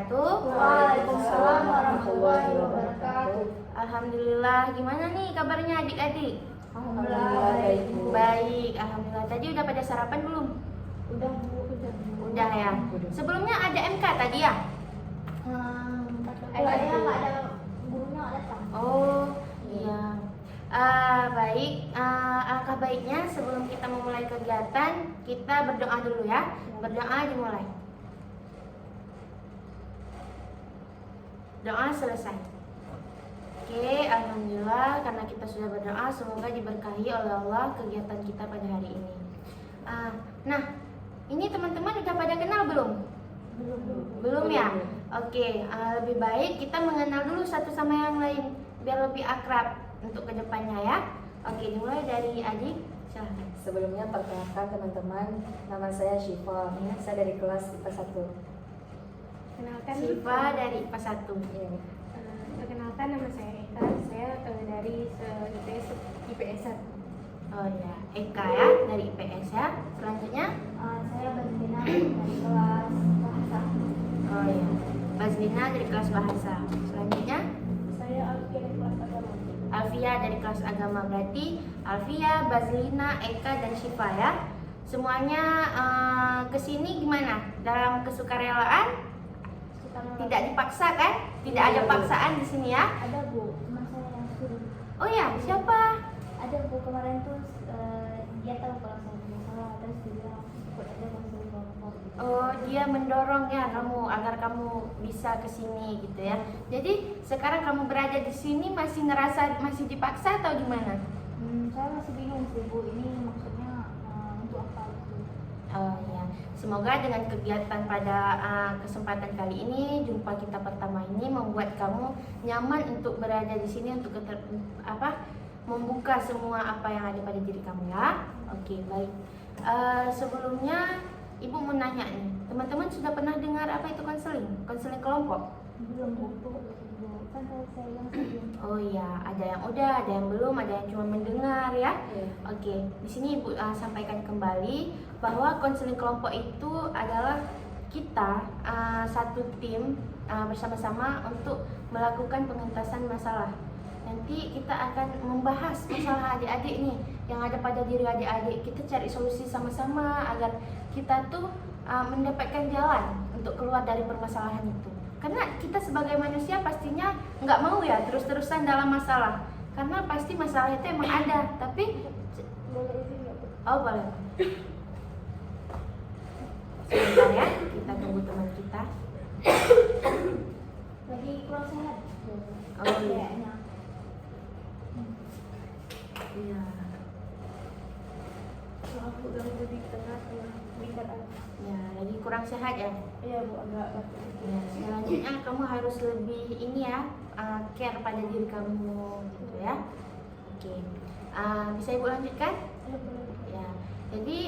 wabarakatuh. Waalaikumsalam warahmatullahi wabarakatuh. Alhamdulillah, gimana nih kabarnya adik-adik? Alhamdulillah baik, Bu. Baik, alhamdulillah. Tadi udah pada sarapan belum? Udah, Bu. Udah ya. Sebelumnya ada MK tadi ya? Kayaknya nggak ada gurunya nggak datang. Oh, iya. Baik, alangkah baiknya sebelum kita memulai kegiatan, kita berdoa dulu ya. Berdoa dimulai. Doa selesai. Oke, alhamdulillah karena kita sudah berdoa, semoga diberkahi oleh Allah kegiatan kita pada hari ini. Nah, ini teman-teman udah pada kenal belum? Belum ya? Oke, lebih baik kita mengenal dulu satu sama yang lain biar lebih akrab untuk kedepannya ya. Oke, dimulai dari adik, silahkan. Sebelumnya perkenalkan teman-teman, nama saya Syifa. Saya dari kelas IPA 1. Kenalkan Syifa dari IPA 1. Iya. Perkenalkan nama saya Eka. Saya dari IPS 1. Oh ya, Eka ya dari IPS ya. Selanjutnya, Saya Bazlina dari kelas bahasa. oh ya, Bazlina dari kelas bahasa. Selanjutnya, Saya Alfia dari kelas agama. Alfia dari kelas agama. Berarti Alfia, Bazlina, Eka dan Syifa ya. Semuanya kesini gimana? Dalam kesukarelaan? Tidak dipaksa kan? Tidak ada paksaan di sini ya. Ada, Bu, teman saya yang suruh. Oh ya, siapa? Ada, Bu, kemarin tuh dia tahu kalau saya punya salah, terus dia bilang ikut aja konseling kelompok gitu. Oh, dia mendorong ya kamu agar kamu bisa ke sini gitu ya. Jadi sekarang kamu berada di sini masih ngerasa masih dipaksa atau gimana? Saya masih bingung sih, Bu, ini maksudnya untuk apa gitu. Oh ya, semoga dengan kegiatan pada kesempatan kali ini, jumpa kita pertama ini membuat kamu nyaman untuk berada di sini untuk membuka semua apa yang ada pada diri kamu ya. Oke, baik. Sebelumnya Ibu mau nanya nih, teman-teman sudah pernah dengar apa itu konseling? Konseling kelompok? Belum, Bu, kan saya yang sebelum. Oh iya, ada yang udah, ada yang belum, ada yang cuma mendengar ya. Iya. Oke, di sini Ibu sampaikan kembali bahwa konseling kelompok itu adalah kita satu tim bersama-sama untuk melakukan pengentasan masalah. Nanti kita akan membahas masalah adik-adik nih yang ada pada diri adik-adik. Kita cari solusi sama-sama agar kita tuh mendapatkan jalan untuk keluar dari permasalahan itu. Karena kita sebagai manusia pastinya nggak mau ya terus-terusan dalam masalah. Karena pasti masalah itu emang ada, tapi Boleh izin nggak, Bu? oh boleh. Sebentar ya, kita tunggu teman kita. Lagi kurang sehat. Oh iya. Kayaknya. Iya. Maaf, Bu, ganggu di tengah lingkaran. Ya, lagi kurang sehat ya. Iya, Bu, agak batuk. Ya, selanjutnya kamu harus lebih ini ya, care pada diri kamu gitu ya. Oke. Bisa Ibu lanjutkan? Iya, boleh. Ya. Jadi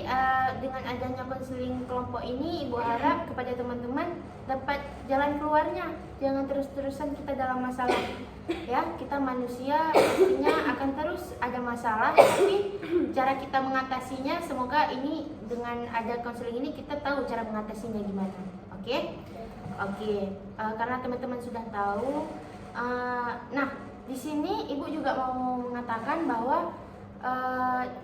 dengan adanya konseling kelompok ini, Ibu harap kepada teman-teman dapat jalan keluarnya. Jangan terus-terusan kita dalam masalah. Ya, kita manusia pastinya akan terus ada masalah, tapi cara kita mengatasinya semoga ini dengan ada konseling ini kita tahu cara mengatasinya gimana. Oke? Oke. Karena teman-teman sudah tahu. Nah, di sini Ibu juga mau mengatakan bahwa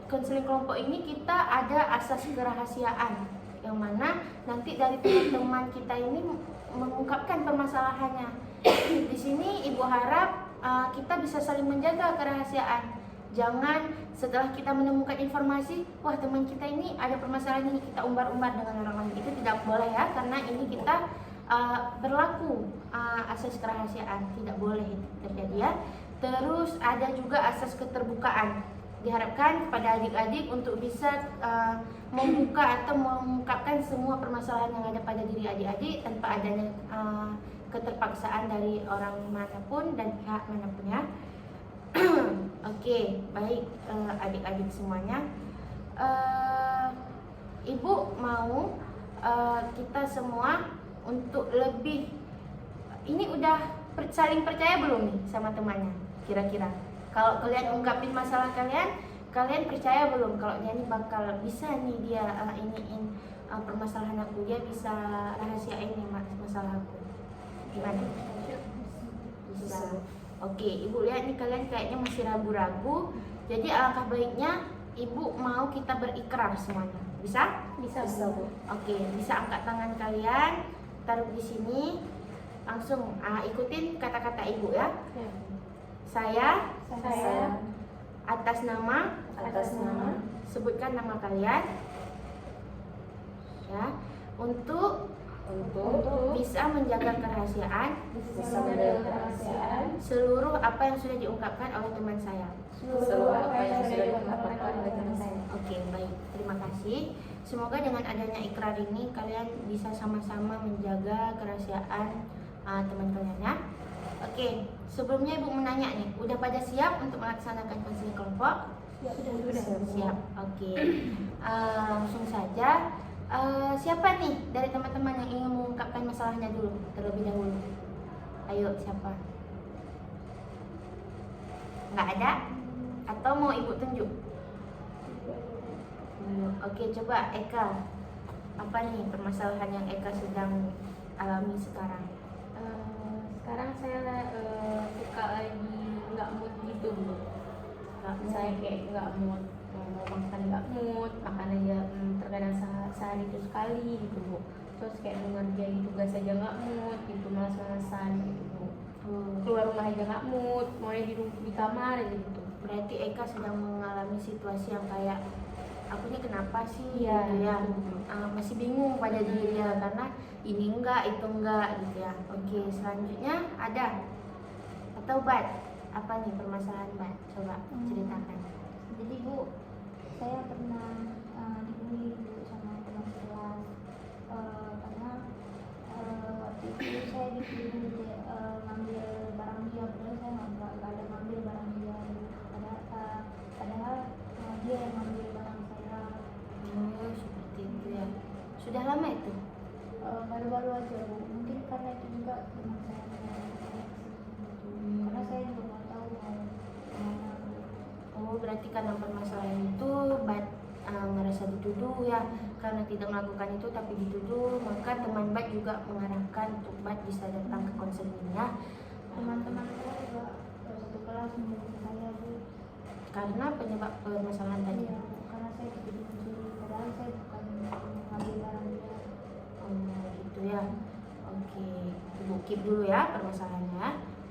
konseling kelompok ini kita ada asas kerahasiaan yang mana nanti dari teman-teman kita ini mengungkapkan permasalahannya. Di sini Ibu harap kita bisa saling menjaga kerahasiaan. Jangan setelah kita menemukan informasi, wah teman kita ini ada permasalahan ini, kita umbar-umbar dengan orang lain. Itu tidak boleh ya, karena ini kita berlaku asas kerahasiaan, tidak boleh itu terjadi ya. Terus ada juga asas keterbukaan. Diharapkan kepada adik-adik untuk bisa membuka atau mengungkapkan semua permasalahan yang ada pada diri adik-adik tanpa adanya keterpaksaan dari orang manapun dan pihak manapun ya. Oke, baik adik-adik semuanya. Ibu mau kita semua untuk lebih ini udah saling percaya belum nih sama temannya kira-kira? Kalau kalian ungkapin masalah kalian percaya belum kalau dia ini bakal bisa nih dia iniin permasalahan aku, dia bisa rahasiain nih masalah aku. Gimana? Bisa. Bisa. Oke, Ibu lihat nih kalian kayaknya masih ragu-ragu. Jadi alangkah baiknya Ibu mau kita berikrar semuanya. Bisa? Bisa, Bisa, Bu. Bu. Oke, bisa angkat tangan kalian, taruh di sini. Langsung ikutin kata-kata Ibu ya. Saya Saya atas nama, Atas nama sebutkan nama kalian. Ya, untuk untuk bisa menjaga kerahasiaan bisa menjaga kerahasiaan seluruh apa yang sudah diungkapkan oleh teman saya. seluruh apa yang sudah diungkapkan oleh teman saya. Oke, baik. Terima kasih. Semoga dengan adanya ikrar ini kalian bisa sama-sama menjaga kerahasiaan teman kalian ya. Oke, sebelumnya Ibu menanya nih, udah pada siap untuk melaksanakan konseling kelompok? sudah. Siap. Oke. Langsung saja. Siapa nih dari teman-teman yang ingin mengungkapkan masalahnya dulu terlebih dahulu? Ayo, siapa? Nggak ada? Atau mau Ibu tunjuk? Oke, coba Eka. Apa nih permasalahan yang Eka sedang alami sekarang? Sekarang saya suka lagi nggak mood gitu, Bu. Saya kayak nggak mood, mau makan nggak mood, makan aja terkadang sehari itu sekali gitu, Bu. Terus kayak mau ngerjain tugas aja nggak mood gitu, malas-malasan gitu, Bu. Keluar rumah aja nggak mood, maunya di kamar aja gitu. Berarti Eka sedang mengalami situasi yang kayak aku ini kenapa sih? Iya, gitu ya. gitu. Masih bingung pada diri dia karena ini enggak, itu enggak gitu ya. Oke, selanjutnya ada atau Bat? Apa nih permasalahan Bat? Coba ceritakan. Jadi Bu, saya pernah dibully Bu sama teman kelas karena waktu itu saya disuruh ngambil barang dia, padahal saya nggak ada ngambil barang dia. Padahal dia yang ngambil barang saya. Oh, seperti itu ya. Sudah lama itu? Baru-baru aja Bu, mungkin karena itu juga teman saya karena saya juga nggak tahu mau kemana Bu. Oh, berarti karena permasalahan itu Bat ngerasa dituduh ya. Karena tidak melakukan itu tapi dituduh, maka teman Bat juga mengarahkan untuk Bat bisa datang ke konselingnya. Teman-teman saya juga satu kelas menurut saya Bu. Karena penyebab permasalahan tadi. Iya, karena saya tidak dicuri, padahal saya bukan mengambil barang dia. Oh, gitu ya. Oke, Ibu keep dulu ya permasalahannya.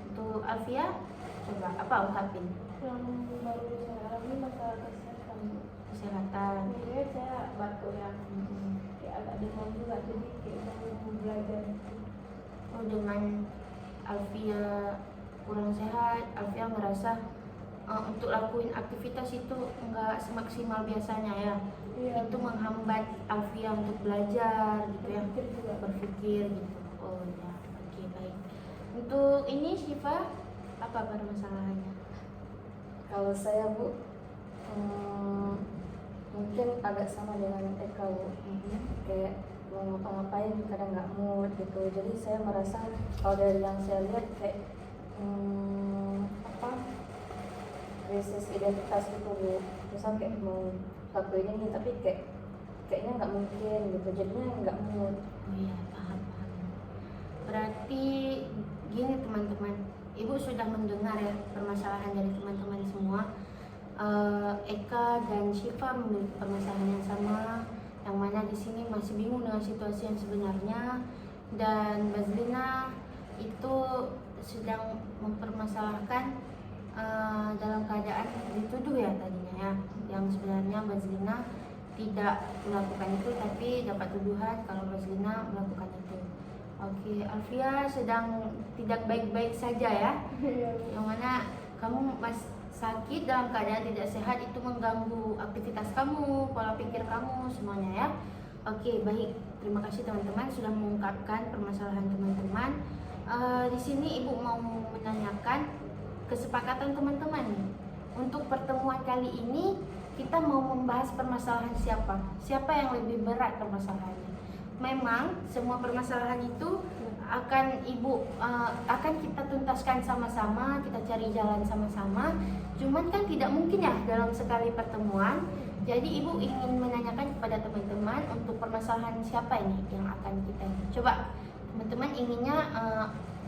Untuk Alfia, coba apa ungkapin? Yang baru saya alami masalah kesehatan Bu. Kesehatan. Kemudian saya batuk ya, kayak agak demam juga, jadi kayak mau belajar. Oh, dengan Alfia kurang sehat, Alfia merasa untuk lakuin aktivitas itu nggak semaksimal biasanya ya. Iya. Itu menghambat Alfia untuk belajar gitu ya, Berpikir juga. berpikir gitu. Oh ya, oke baik. Untuk ini Syifa, apa permasalahannya? Kalau saya Bu, mungkin agak sama dengan Eka Bu. Kayak mau ngapa-ngapain kadang nggak mood gitu. Jadi saya merasa kalau dari yang saya lihat kayak krisis identitas gitu Bu. Misal kayak mau lakuin ini tapi kayaknya nggak mungkin gitu. Jadinya nggak mood. Oh iya, paham. Berarti gini teman-teman, Ibu sudah mendengar ya permasalahan dari teman-teman semua. Eka dan Syifa memiliki permasalahan yang sama, yang mana di sini masih bingung dengan situasi yang sebenarnya, dan Bazlina itu sedang mempermasalahkan dalam keadaan dituduh ya tadinya ya, yang sebenarnya Bazlina tidak melakukan itu tapi dapat tuduhan kalau Bazlina melakukan itu. Oke, Alfia sedang tidak baik-baik saja ya, yang mana kamu sakit dalam keadaan tidak sehat, itu mengganggu aktivitas kamu, pola pikir kamu, semuanya ya. Oke, baik. Terima kasih teman-teman sudah mengungkapkan permasalahan teman-teman. Di sini Ibu mau menanyakan kesepakatan teman-teman nih. Untuk pertemuan kali ini kita mau membahas permasalahan siapa yang lebih berat permasalahannya. Memang semua permasalahan itu akan akan kita tuntaskan sama-sama, kita cari jalan sama-sama. Cuman kan tidak mungkin ya dalam sekali pertemuan. Jadi Ibu ingin menanyakan kepada teman-teman untuk permasalahan siapa ini yang akan kita coba teman-teman inginnya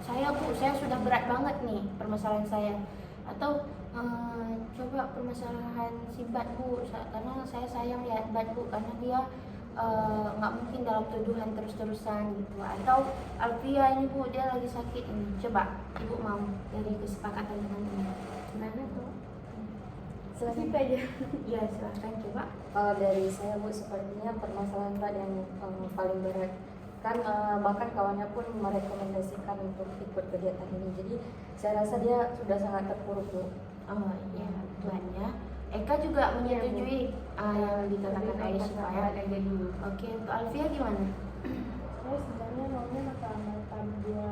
saya sudah berat banget nih permasalahan saya, atau coba permasalahan si Bat Bu, karena saya sayang lihat Bat Bu karena dia nggak mungkin dalam tuduhan terus-terusan gitu, atau Alfia ini Bu dia lagi sakit ini, coba Ibu mau dari kesepakatan teman-teman Gimana tuh? Silakan. aja. ya silahkan coba. Kalau dari saya Bu, sepertinya permasalahan Mbak yang paling berat kan, bahkan kawannya pun merekomendasikan untuk ikut kegiatan ini, jadi saya rasa dia sudah sangat terpuruk Bu. Oh iya, Tuhan ya. Eka juga menyetujui yang dikatakan Aisyah ya. aja dulu. Oke, untuk Alfia gimana? Saya sebenarnya maunya masalah mereka berdua,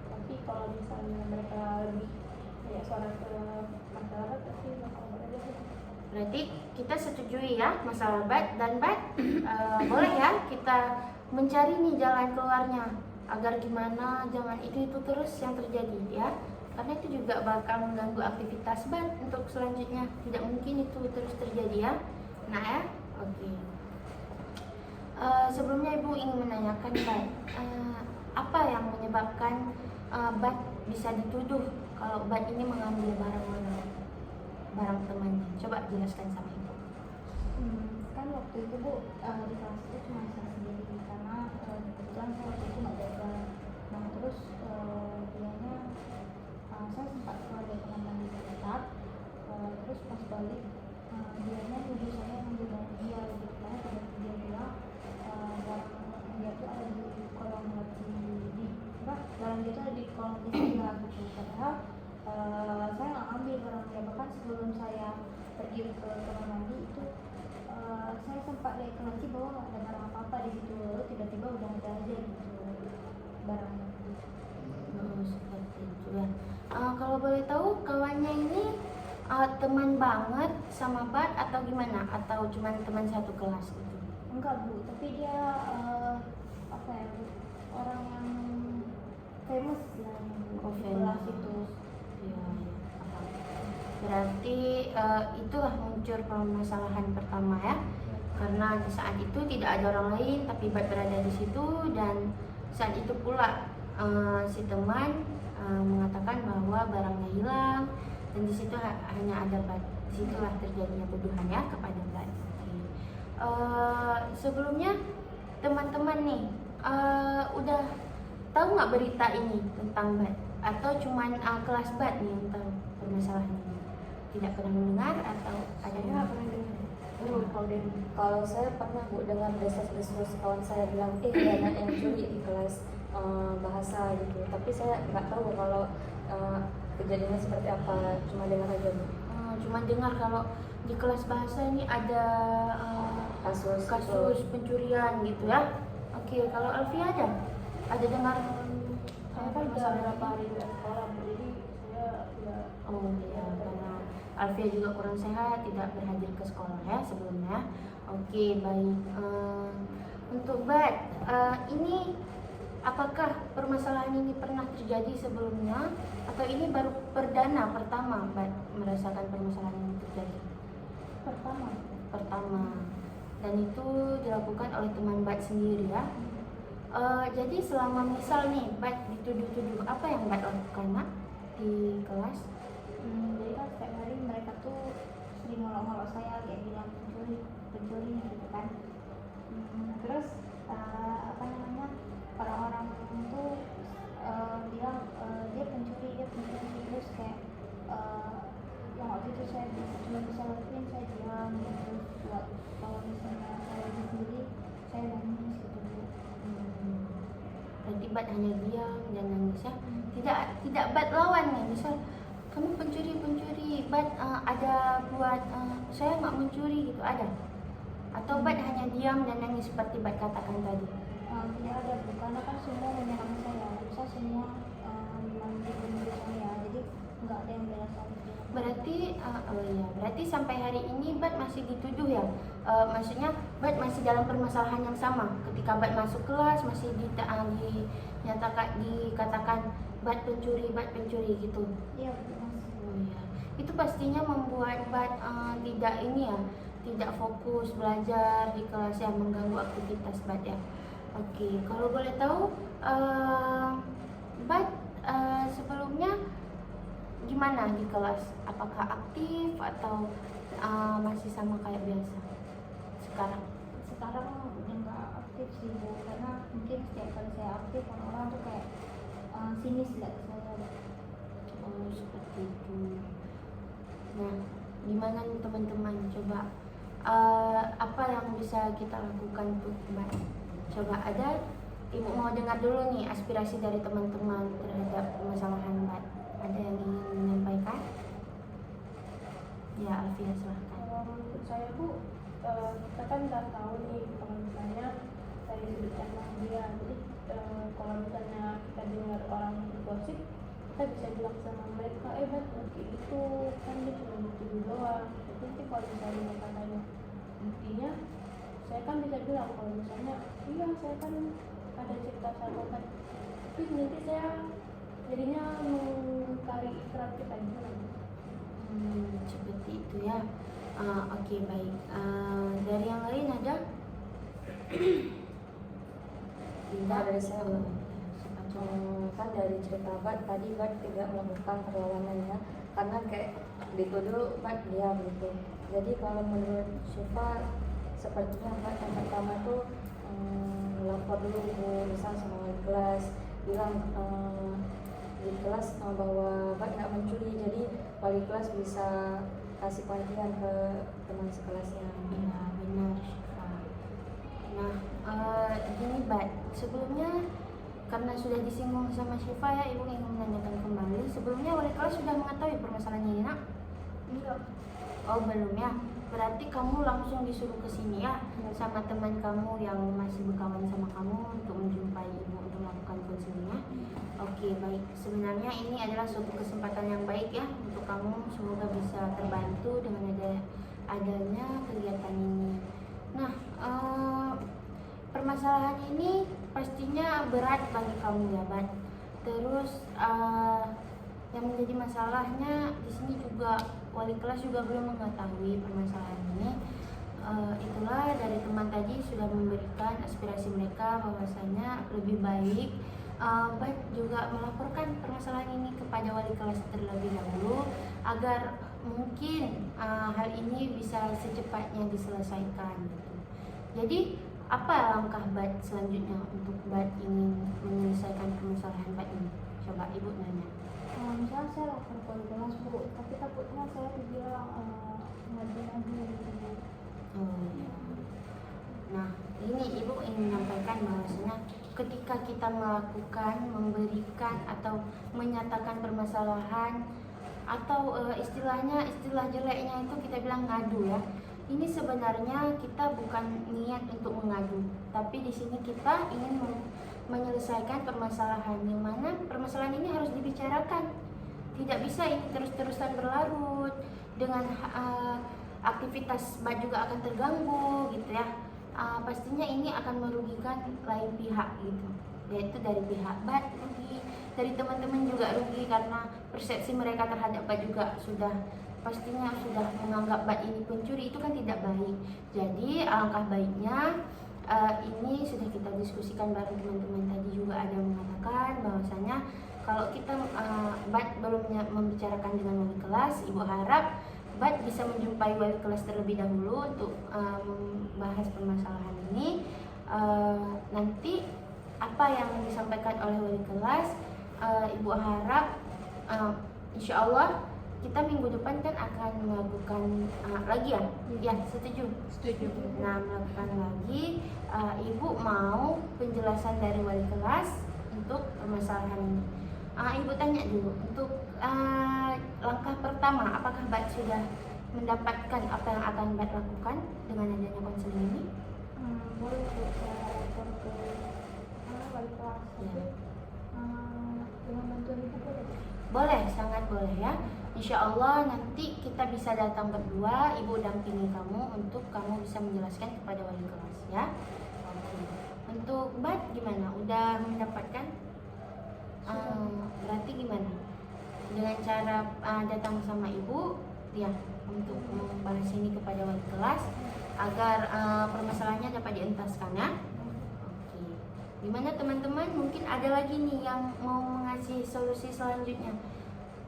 tapi kalau misalnya mereka lebih kayak suara ke masyarakat pasti bakal berbeda. Berarti kita setujui ya masalah Bat dan Bat boleh ya kita mencari nih jalan keluarnya agar gimana jangan itu terus yang terjadi ya, karena itu juga bakal mengganggu aktivitas Bat untuk selanjutnya, tidak mungkin itu terus terjadi ya. Nah ya, oke. Sebelumnya Ibu ingin menanyakan Bat, apa yang menyebabkan Bat bisa dituduh kalau Bat ini mengambil barang temannya? Coba jelaskan sama Ibu. Kan waktu itu Bu, di kelas itu cuma saya sendiri karena kebetulan saya waktu itu nggak jaga. Nah terus dianya saya sempat keluar dari kamar mandi sebentar, terus pas balik dianya nuduh saya ngambil barang dia gitu, karena dia bilang barang dia tuh ada di kolong laci barang dia tuh ada di kolong dia gitu, padahal saya nggak ambil barang dia. Bahkan sebelum saya pergi ke kamar mandi itu saya sempat lihat ke laci bahwa nggak ada barang apa-apa di situ, lalu tiba-tiba udah ada aja gitu barangnya. Seperti itu ya. Kalau boleh tahu kawannya ini teman banget sama Bat atau gimana? Atau cuma teman satu kelas gitu? Enggak Bu, tapi dia apa ya Bu, orang yang famous lah Bu, Oh, di famous. kelas itu. Ya, paham. Berarti itulah muncul permasalahan pertama ya. Karena di saat itu tidak ada orang lain tapi Bat berada di situ, dan saat itu pula si teman mengatakan bahwa barangnya hilang dan di situ hanya ada Bat. Disitulah terjadinya tuduhan ya kepada Bat. Sebelumnya teman-teman nih udah tahu nggak berita ini tentang Bat, atau cuman kelas Bat nih yang tahu permasalahan ini? Tidak pernah mendengar atau ada yang pernah dengar? Kalau saya pernah Bu dengar desas-desus kawan saya bilang banyak yang curi di kelas bahasa gitu, tapi saya nggak tahu kalau kejadiannya seperti apa, cuma dengar aja Bu. Cuma dengar kalau di kelas bahasa ini ada Kasus pencurian gitu ya. Oke, kalau Alfia ada dengar Saya kan udah berapa hari dari sekolah Bu, jadi saya udah Oh ya, karena Alfia juga kurang sehat, tidak berhadir ke sekolah ya sebelumnya. Oke, baik. Untuk Bat, ini apakah permasalahan ini pernah terjadi sebelumnya atau ini baru perdana pertama Bat merasakan permasalahan ini terjadi? Pertama. Dan itu dilakukan oleh teman Bat sendiri ya. Jadi selama misal nih Bat dituduh-tuduh, apa yang Bat lakukan Mak di kelas? jadi kan setiap hari mereka tuh sering ngolok-ngolok saya, kayak bilang pencuri gitu kan. Terus apa namanya, orang-orang tuh bilang dia pencuri, terus kayak yang waktu itu saya cuma bisa lakuin, saya diam gitu. Kalau misalnya saya lagi sendiri saya nangis gitu Bu. Berarti Bat hanya diam dan nangis ya. Tidak Bat lawan nih, misal kamu pencuri, Bat ada buat saya nggak mencuri gitu, ada? Atau Bat hanya diam dan nangis seperti Bat katakan tadi? Tidak ada Bu, karena kan semua menyerang saya, bisa semua membunuh saya, jadi nggak ada yang bela saya. Berarti berarti sampai hari ini Bat masih dituduh ya? Maksudnya Bat masih dalam permasalahan yang sama. Ketika Bat masuk kelas masih dikatakan Bat pencuri gitu. Iya betul Mas. Oh iya. Itu pastinya membuat Bat tidak fokus belajar di kelas, yang mengganggu aktivitas Bat ya. Oke, kalau boleh tahu, Bat sebelumnya gimana di kelas? Apakah aktif atau masih sama kayak biasa sekarang? Sekarang udah nggak aktif sih Bu, karena mungkin setiap kali saya aktif orang-orang tuh kayak sinis lihat saya. Oh, seperti itu. Nah, gimana nih teman-teman? Coba apa yang bisa kita lakukan untuk Mbak? Coba ada, Ibu mau dengar dulu nih aspirasi dari teman-teman terhadap permasalahan Mbak. Ada yang ingin menyampaikan? Ya, Alfia silahkan. Kalau menurut saya Bu, kita kan udah tahu nih kalau misalnya dari sudut pandang dia. Jadi kalau misalnya kita dengar orang gosip, kita bisa bilang sama mereka, Bat, itu kan dia cuma gitu doang. Tapi nanti kalau misalnya mereka tanya buktinya, saya kan bisa bilang kalau misalnya, iya saya kan ada cerita sama Bat. Tapi nanti saya jadinya mengkari ikrar kita gimana? Seperti itu ya. Oke, baik. Dari yang lain ada? Nah, dari saya Siapa? kan dari cerita Bat tadi Bat tidak melakukan perlawanan ya, karena kayak dituduh Bat diam gitu. Jadi kalau menurut Syifa sepertinya Bat yang pertama tuh lapor dulu Bu, misal sama wali kelas, bilang di kelas bahwa Bat nggak mencuri, jadi wali kelas bisa kasih pengertian ke teman sekelasnya. Iya, benar, Syifa. Nah, gini Bat, sebelumnya karena sudah disinggung sama Syifa ya, Ibu ingin menanyakan kembali. Sebelumnya wali kelas sudah mengetahui permasalahan ini, Nak? Enggak. Oh, belum ya. Berarti kamu langsung disuruh ke sini ya sama teman kamu yang masih berkawan sama kamu untuk menjumpai Ibu untuk melakukan konselingnya. Oke, baik. Sebenarnya ini adalah suatu kesempatan yang baik ya untuk kamu, semoga bisa terbantu dengan adanya kegiatan ini. Nah, permasalahan ini pastinya berat bagi kamu ya, Bat. Terus yang menjadi masalahnya di sini juga wali kelas juga belum mengetahui permasalahan ini. Itulah dari teman tadi sudah memberikan aspirasi mereka bahwasanya lebih baik Bat juga melaporkan permasalahan ini kepada wali kelas terlebih dahulu agar mungkin hal ini bisa secepatnya diselesaikan gitu. Jadi apa langkah Bat selanjutnya untuk Bat ingin menyelesaikan permasalahan Bat ini? Coba Ibu nanya. Misalnya saya lapor ke wali kelas Bu, tapi takutnya saya dibilang ngadu-ngadu gitu Bu. Oh ya. Nah, ini Ibu ingin menyampaikan bahwasanya ketika kita melakukan, memberikan atau menyatakan permasalahan atau istilah jeleknya itu kita bilang ngadu ya. Ini sebenarnya kita bukan niat untuk mengadu, tapi di sini kita ingin menyelesaikan permasalahan, yang mana permasalahan ini harus dibicarakan. Tidak bisa ini terus-terusan berlarut dengan aktivitas Bat juga akan terganggu gitu ya. Pastinya ini akan merugikan lain pihak gitu, yaitu dari pihak Bat rugi, dari teman-teman juga rugi karena persepsi mereka terhadap Bat juga pastinya sudah menganggap Bat ini pencuri, itu kan tidak baik. Jadi alangkah baiknya ini sudah kita diskusikan bareng teman-teman. Tadi juga ada yang mengatakan bahwasanya kalau kita Bat belum membicarakan dengan wali kelas, Ibu harap Bat bisa menjumpai wali kelas terlebih dahulu untuk membahas permasalahan ini. Nanti apa yang disampaikan oleh wali kelas, Ibu harap insya Allah kita minggu depan kan akan melakukan lagi ya? Ya, setuju. Setuju. Nah, melakukan lagi, Ibu mau penjelasan dari wali kelas untuk permasalahan ini. Ibu tanya dulu, untuk langkah pertama, apakah Bat sudah mendapatkan apa yang akan Bat lakukan dengan adanya konseling ini? Boleh Bu, saya lapor ke wali kelas. Ya. Dengan bantuan Ibu boleh? Boleh, sangat boleh ya. Insya Allah nanti kita bisa datang berdua, Ibu dampingi kamu untuk kamu bisa menjelaskan kepada wali kelas ya. Oke. Untuk Bat gimana? Udah mendapatkan? Berarti gimana? Dengan cara datang sama Ibu ya untuk membahas ini kepada wali kelas agar permasalahannya dapat dientaskan ya. Oke. Gimana teman-teman? Mungkin ada lagi nih yang mau mengasih solusi selanjutnya.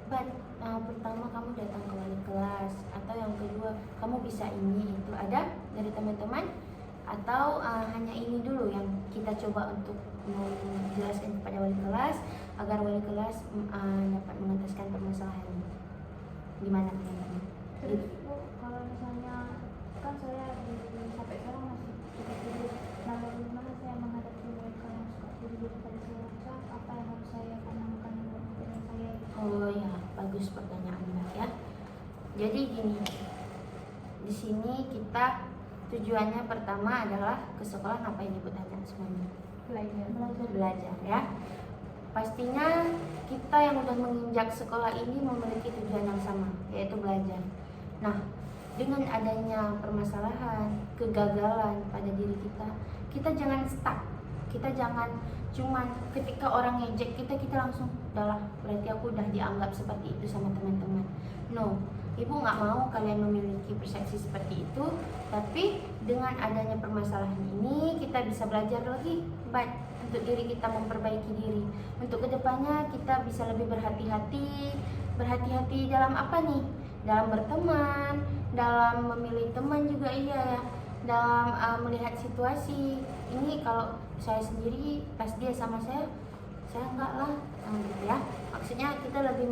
Pertama kamu datang ke wali kelas, atau yang kedua kamu bisa ini itu, ada dari teman-teman? Atau hanya ini dulu yang kita coba untuk menjelaskan kepada wali kelas agar wali kelas dapat mengentaskan permasalahan ini. Gimana teman-teman? Terus Bu, kalau misalnya kan saya sampai sekarang masih suka tidur. Nah, bagaimana saya menghadapi mereka yang suka tidur pada saat apa yang harus saya tanamkan dalam pikiran saya? Oh ya, bagus pertanyaan Mbak ya. Jadi gini, di sini kita tujuannya pertama adalah ke sekolah, ngapain Ibu tanya semuanya? Belajar ya. Pastinya kita yang udah menginjak sekolah ini memiliki tujuan yang sama, yaitu belajar. Nah, dengan adanya permasalahan, kegagalan pada diri kita jangan stuck. Kita jangan cuman ketika orang ngejek kita langsung udahlah, berarti aku udah dianggap seperti itu sama teman-teman. No, Ibu nggak mau kalian memiliki persepsi seperti itu, tapi dengan adanya permasalahan ini kita bisa belajar lagi baik untuk diri kita, memperbaiki diri. Untuk kedepannya kita bisa lebih berhati-hati dalam apa nih? Dalam berteman, dalam memilih teman juga iya ya, dalam melihat situasi. Ini kalau saya sendiri pas dia sama saya enggak lah, gitu ya. Maksudnya kita lebih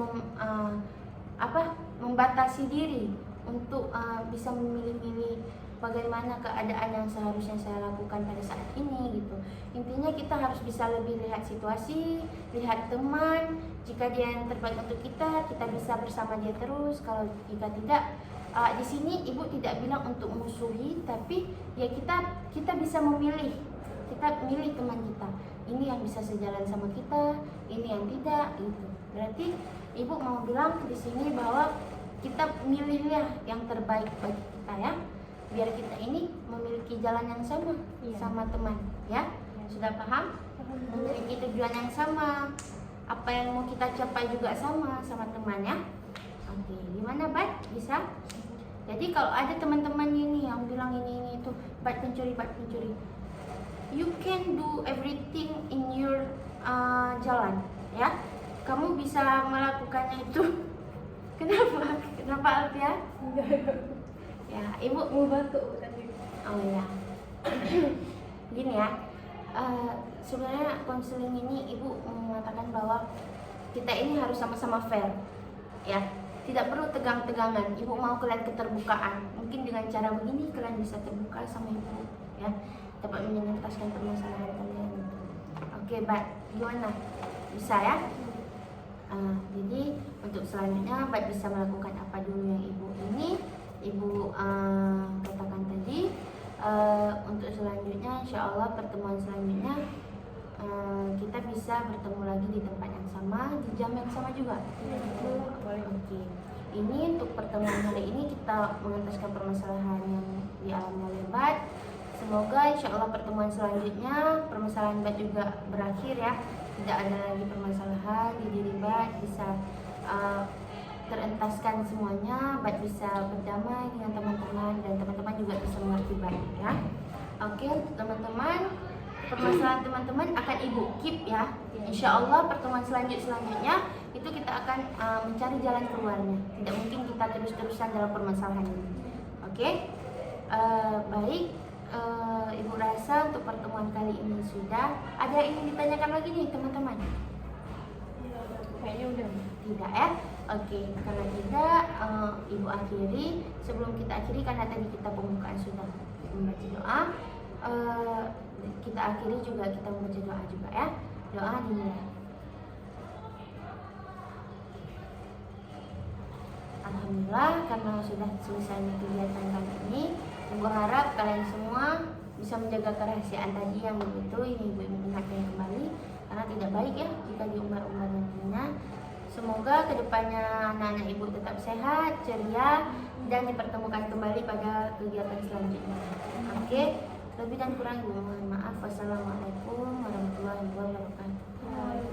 membatasi diri untuk bisa memilih-milih bagaimana keadaan yang seharusnya saya lakukan pada saat ini gitu. Intinya kita harus bisa lebih lihat situasi, lihat teman. Jika dia yang terbaik untuk kita bisa bersama dia terus. Kalau jika tidak, di sini Ibu tidak bilang untuk musuhi, tapi ya kita bisa memilih. Kita milih teman kita. Ini yang bisa sejalan sama kita, ini yang tidak gitu. Berarti Ibu mau bilang di sini bahwa kita milihlah yang terbaik bagi kita ya. Biar kita ini memiliki jalan yang sama sama teman ya. Sudah paham? Memiliki tujuan yang sama. Apa yang mau kita capai juga sama teman ya. Oke, gimana Bat? Bisa? Jadi kalau ada teman-teman ini yang bilang ini itu Bat pencuri. You can do everything in your jalan ya. Kamu bisa melakukannya itu. Kenapa Alfia? Ya, Ibu Mau batuk tadi. oh ya. Gini ya. Sebenarnya konseling ini Ibu mengatakan bahwa kita ini harus sama-sama fair. Ya. Tidak perlu tegang-tegangan. Ibu mau kalian keterbukaan. Mungkin dengan cara begini kalian bisa terbuka sama Ibu ya. Dapat menyentaskan permasalahan kalian. Oke, Bat. Gimana? Bisa ya? Jadi untuk selanjutnya Bat bisa melakukan apa dulu yang Ibu katakan tadi. Untuk selanjutnya insya Allah pertemuan selanjutnya kita bisa bertemu lagi di tempat yang sama, di jam yang sama juga. Oke. Ini untuk pertemuan hari ini kita mengentaskan permasalahan yang dialami oleh Bat. Semoga insya Allah pertemuan selanjutnya permasalahan Bat juga berakhir ya. Tidak ada lagi permasalahan di diri Bat, bisa terentaskan semuanya. Bat bisa berdamai dengan teman-teman dan teman-teman juga bisa mengerti Bat ya. Oke teman-teman, permasalahan teman-teman akan Ibu keep ya. Insya Allah pertemuan selanjutnya itu kita akan mencari jalan keluarnya. Tidak mungkin kita terus-terusan dalam permasalahan ini. Oke, baik. Ibu rasa untuk pertemuan kali ini sudah. Ada yang ingin ditanyakan lagi nih teman-teman? Kayaknya udah. Tidak ya? Oke, kalau tidak Ibu akhiri. Sebelum kita akhiri karena tadi kita pembukaan sudah membaca doa, kita akhiri juga kita membaca doa juga ya. Doa dimulai. Alhamdulillah karena sudah selesai kegiatan kali ini. Ibu harap kalian semua bisa menjaga kerahasiaan tadi yang begitu. Ini Ibu ingatkan kembali karena tidak baik ya jika diumbar-umbar nantinya. Semoga kedepannya anak-anak Ibu tetap sehat, ceria, dan dipertemukan kembali pada kegiatan selanjutnya. Oke, lebih dan kurang Ibu mohon maaf. Wassalamualaikum warahmatullahi wabarakatuh.